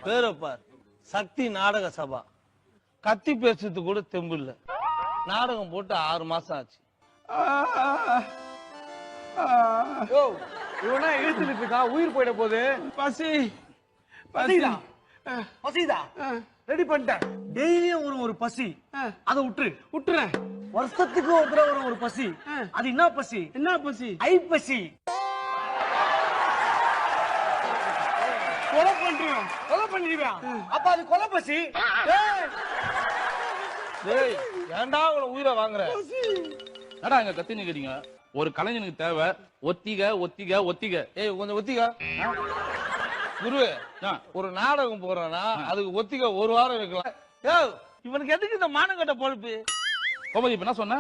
பேரை பார், சக்தி நாடக சபா. கத்தி பேசுறது கூட தெம்பு இல்ல. நாடகம் போட்டு 6 மாசம் ஆச்சு. இவனா இழுத்துட்டு இருக்கா, உயிர் போயிட போகுது. பசி பசிதா பசிதா ரெடி பண்ணிட்டேன். டெய்லியும் ஒரு பசி, அதை விட்டுறேன். வருஷத்துக்கு ஒரு தடவை ஒரு பசி, அது என்ன பசி? என்ன பசி? ஐ பசி. கொலை பண்ணிடுவேன். அப்ப அது கொலை பசி. டேய், ஏன்டா உன உயிரை வாங்குற? என்னடா இங்க கத்தி நிக்கிறீங்க? ஒரு கலைஞனுக்கு தேவை ஒத்திக ஒத்திக ஒத்திக. ஏய், கொஞ்சம் ஒத்திக குரு. ஒரு நாடகம் போறேன்னா அதுக்கு ஒத்திக 1 வாரம் இருக்கலாம். ஏய், இவனுக்கு எதுக்கு இந்த மானங்கட்ட பொழப்பு? கோமதி இப்ப என்ன சொன்ன?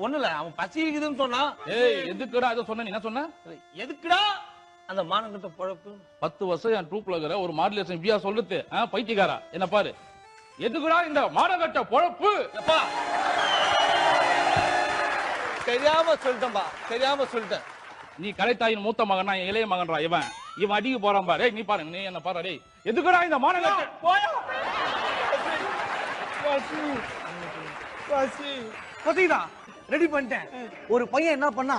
ஒண்ணு இல்ல, அவன் பசி இருக்குதுன்னு சொன்னான். ஏய், எதுக்குடா அதை சொன்ன? நீ என்ன சொன்ன? எதுக்குடா அந்த மானங்கட்ட பொழப்பு? 10 வருஷம் என் ட்ரூப்ல இருக்கிற ஒரு மாடுலேஷன் இப்படியா சொல்லுது? பைத்தியக்காரா, என்ன பாரு. எதுக்குடா இந்த மானங்கட்ட பொழப்பு? எப்பா, தெரியாம சொல்லிட்டேன். நீ கலைத்தாயின் மூத்த மகனா, இளைய மகன்றா இவன் அடிக்க போறான் பாரு. நீ பாரு, நீ என்ன பாரு. டேய், எதுக்குடா இந்த மானங்கட்ட? பசிதா ரெடி பண்ணிட்டேன். ஒரு பையன் என்ன பண்ணா,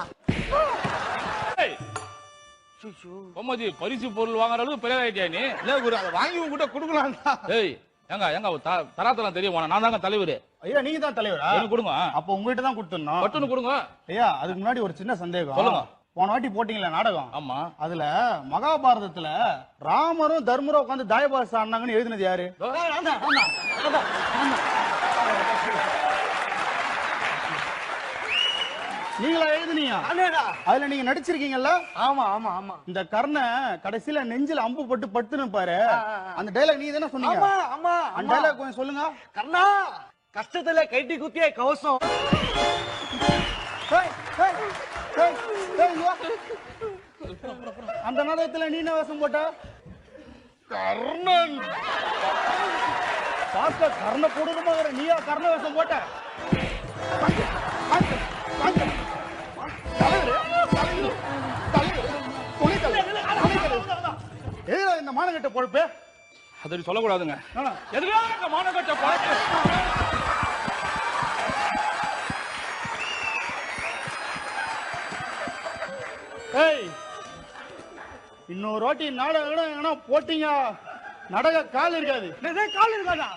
கோமதி பரிசு பொருள் வாங்குற அளவுக்கு பெரிய ஆயிட்டியா நீ? இல்ல குரு, அதை வாங்கி உங்ககிட்ட கொடுக்கலாம்டா. ஏய், எங்க தராத்தலாம் தெரியும். நான் தாங்க தலைவர். ஐயா, நீங்க தான் தலைவரா? எனக்கு கொடுங்க. அப்ப உங்ககிட்ட தான் கொடுத்துடணும். பட்டுன்னு கொடுங்க. ஐயா, அதுக்கு முன்னாடி ஒரு சின்ன சந்தேகம். சொல்லுங்க. போன வாட்டி போட்டீங்களா நாடகம்? ஆமா. அதுல மகாபாரதத்துல ராமரும் தர்மரும் உட்காந்து தாயபாச ஆடினாங்கன்னு எழுதினது யாரு? நீங்களா எழுதுனீங்க? அதுல நீங்க நடிச்சிருக்கீங்கல்ல? ஆமா ஆமா ஆமா. இந்த கர்ண கடைசியில நெஞ்சில அம்பு பட்டு பட்டுன்னு பாரு, அந்த டைலாக் நீங்க தானே சொன்னீங்க? ஆமா ஆமா. அந்த டைலாக் கொஞ்சம் சொல்லுங்க. கர்ணா, கஷ்டத்துல கைட்டி குத்திய கவசம். அந்த நேரத்துல நீ என்ன வேஷம் போட்ட? கர்ணன். பார்க்க கர்ண போடுமா? நீயா கர்ண வேஷம் போட்ட? இந்த மானங்கட்ட பொழப்பு அது சொல்லக்கூடாதுங்க. எதுக்காக இந்த மானங்கட்ட பொழப்பு? இன்னொரு வாட்டி நாடகம் போட்டீங்க, நடக கால் இருக்காது. கால் இருக்காதா?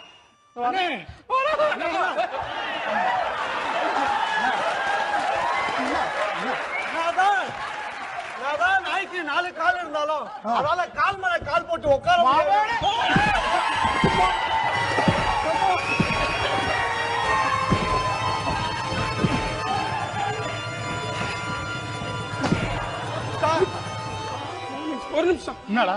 நாய்க்கு 4 கால் இருந்தாலும் அதனால கால் மேல கால் போட்டு உட்கார. ஒரு நிமிஷம். என்னடா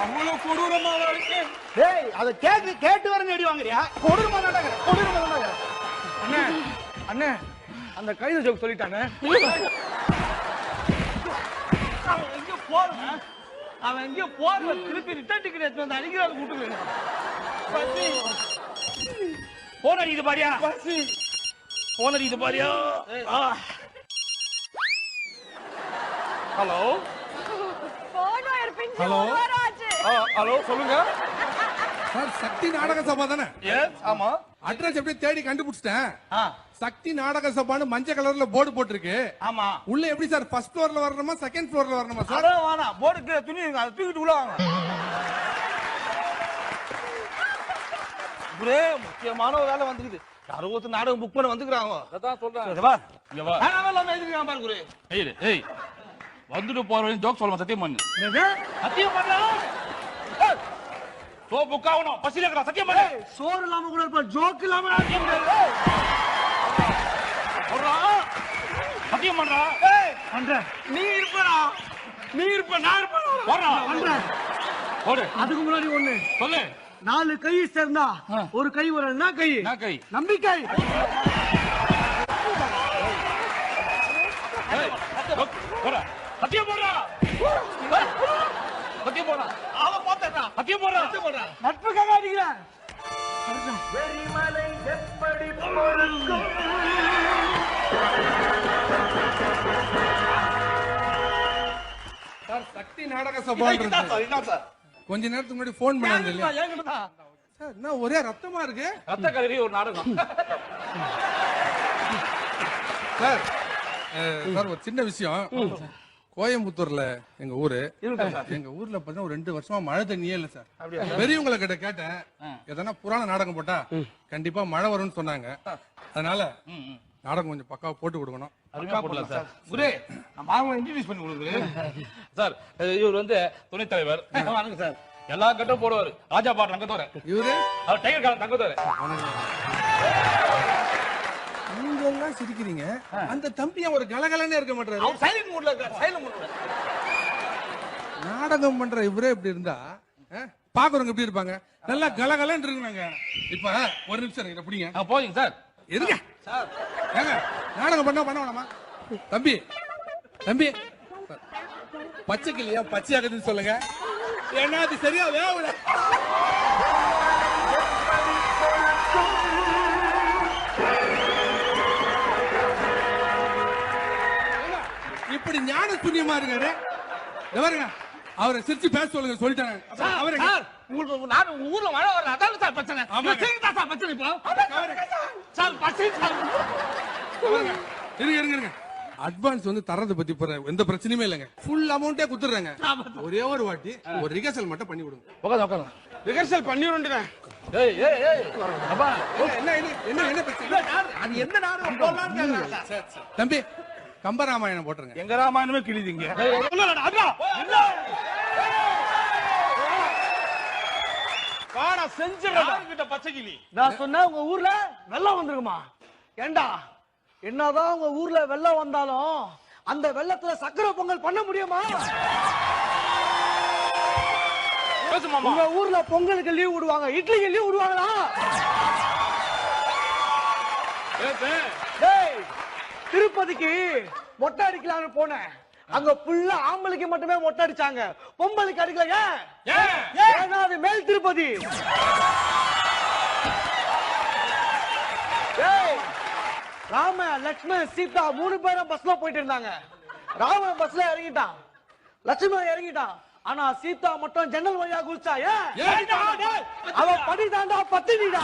அவ்வளவு கொடூரமா இருக்கு. டேய், அத கேட்டு வர நேடி வாங்குறியா? கொடூரமா நடக்குற. அண்ணே, அந்த கைது ஜோக் சொல்லிட்டானே. அவன் எங்க போற திருப்பி ரிட்டர்ன் டிக்கெட் எடுத்து வந்து அடிக்கிறாரு கூட்டுக்கு. போன் அடிக்குது பாரியா? போன் அடிக்குது பாரியா? ஹலோ ஹலோ, சொல்லுங்க சார். சக்தி நாடக சபா தானே? ஆமா. அட்ரஸ் எப்படி தேடி கண்டுபிடிச்சிட்டேன். சக்தி நாடக சபான்னு மஞ்சள் கலர்ல போர்டு போட்டிருக்கு. ஆமா. உள்ள எப்படி சார், ஃபர்ஸ்ட் ஃப்ளோர்ல வரணுமா செகண்ட் ஃப்ளோர்ல வரணுமா சார்? அதான் வேணாம், போர்டுக்கு துணி அதை தூக்கிட்டு உள்ள வாங்க. ஒரே முக்கியமான ஒரு வேலை வந்துக்குது. யாரோ ஒருத்தர் நாடகம் புக் பண்ண வந்துக்கிறாங்க. அதான் சொல்றேன். இங்க வா. எழுதிருக்கான் பாரு குரு. ஏய், வந்துட்டு போற வரையும் ஜோக் சொல்லுமா? சத்தியம் பண்ணு. சத்தியம் பண்ணா சோ புக் ஆகணும். பசியில இருக்கா? சத்தியம் பண்ணு. சோறு இல்லாம கூட இருப்ப, ஜோக் இல்லாம சத்தியம் பண்றா. பண்றேன். நீ இருப்பா, நான் இருப்பேன். போடு. அதுக்கு முன்னாடி ஒண்ணு சொல்லு. 4 கை சேர்ந்தா ஒரு கை வரும். என்ன கை? கை நம்பிக்கை. சத்தியம் போடுறா. அவன் போட்டா சத்தியம் போடுறா. நட்புக்காக அடிக்கிறேன். வெறிமலை எப்படி பொறுக்கும்? சார் சக்தி நாடக சபான்றது கொஞ்ச நேரத்துக்கு முன்னாடி போன் பண்ணாங்க இல்லையா சார்? என்ன ஒரே ரத்தமா இருக்கு ரத்த கலரி ஒரு நாடகம். சார். சார் ஒரு சின்ன விஷயம். கோயம்புத்தூர்ல எங்க ஊரு, எங்க ஊர்ல பாத்தீங்கன்னா ஒரு 2 வருஷமா மழை தண்ணியே இல்ல சார். பெரியவங்களை கிட்ட கேட்டேன், எதனா புராண நாடகம் போட்டா கண்டிப்பா மழை வரும்னு சொன்னாங்க. அதனால நாடகம் கொஞ்சம் பக்காவா போட்டு கொடுக்கணும். அருமையா போடலாம் சார். குரு நம்ம அவங்க இன்ட்ரடியூஸ் பண்ணி கொடுக்குறேன் சார் இவர் வந்து துணைத் தலைவர். வணக்கம் சார். எல்லா கட்டும் போடுவாரு. ராஜா பாட்டு தங்கத்தோர இவரு அவர் டைகர் காலம் தங்கத்தோர. நீங்க எல்லாம் சிரிக்கிறீங்க, அந்த தம்பியா ஒரு கலகலன்னு இருக்க மாட்டாரு. அவர் சைலண்ட் மூட்ல இருக்கார். சைலண்ட் மூட்ல. நாடகம் பண்ற இவரே இப்படி இருந்தா பாக்குறவங்க எப்படி இருப்பாங்க? நல்லா கலகலன்னு இருக்குங்க. இப்ப ஒரு நிமிஷம் இங்க பிடிங்க. போதுங்க சார். இருங்க சார். ஏங்க நாடகம் பண்ண வேணாமா? தம்பி தம்பி பச்சை கிளியா பச்சையாகுதுன்னு சொல்லுங்க. ஏன்னா அது சரியா வேவல. இப்படி ஞான சூன்யமா இருக்காரு. எவருங்க அவரை சிரிச்சு பேச சொல்லுங்க. சொல்லிட்டாங்க. அவருங்க உங்களுக்கு நான் உங்க ஊர்ல மழை வரல. அதான் சார் பிரச்சனை. தான் சார் பிரச்சனை இப்போ. சார் பச்சை சார். இருங்க இருங்க இருங்க. அட்வான்ஸ் வந்து தரத பத்தி எந்த பிரச்சனையுமே இல்லைங்க. ஃபுல் அமௌண்டே குடுத்துறாங்க. ஒரே ஒரு வாட்டி ஒரு ரிகர்சல் மட்டும் பண்ணி கொடுங்க. உட்காந்து உட்காந்து. ரிகர்சல் பண்ணிடுறேன். ஏய் ஏய் ஏய் அப்பா என்ன என்ன என்ன என்ன பிரச்சனை? அது எந்த நாடகம் போடலாம்னு கேக்குறாங்க சார். தம்பி கம்பராமாயணம் போட்டுருங்க. எங்க ராமாயணமே கிழிதீங்க. வாடா செஞ்சிடறேன். பச்சை கிளி நான் சொன்ன உங்க ஊர்ல வெள்ளம் வந்திருக்குமா? ஏண்டா என்னதான் உங்க ஊர்ல வெள்ளம் வந்தாலும் அந்த வெள்ளத்துல சக்கரை பொங்கல் பண்ண முடியுமா? உங்க ஊர்ல பொங்கலுக்கு லீவ் விடுவாங்க, இட்லிக்கு லீவ் விடுவாங்களா? டேய், திருப்பதிக்கு மொட்டை அடிக்கலாம்னு போனேன். அங்க ஃபுல்லா ஆம்பளைக்கு மட்டுமே மொட்டை அடிச்சாங்க, பொம்பளைக்கு அடிக்கல. ஏன்னா அது மேல் திருப்பதி. ராம லட்சுமண் சீதா 3 பேரும் பஸ்ல போயிட்டு இருந்தாங்க. ராம பஸ்ல இறங்கிட்டான், லட்சுமணன் இறங்கிட்டான். ஆனா சீதா மட்டும் ஜன்னல் வழியா குளிச்சா. அவ படி தாண்டா பத்தினிடா.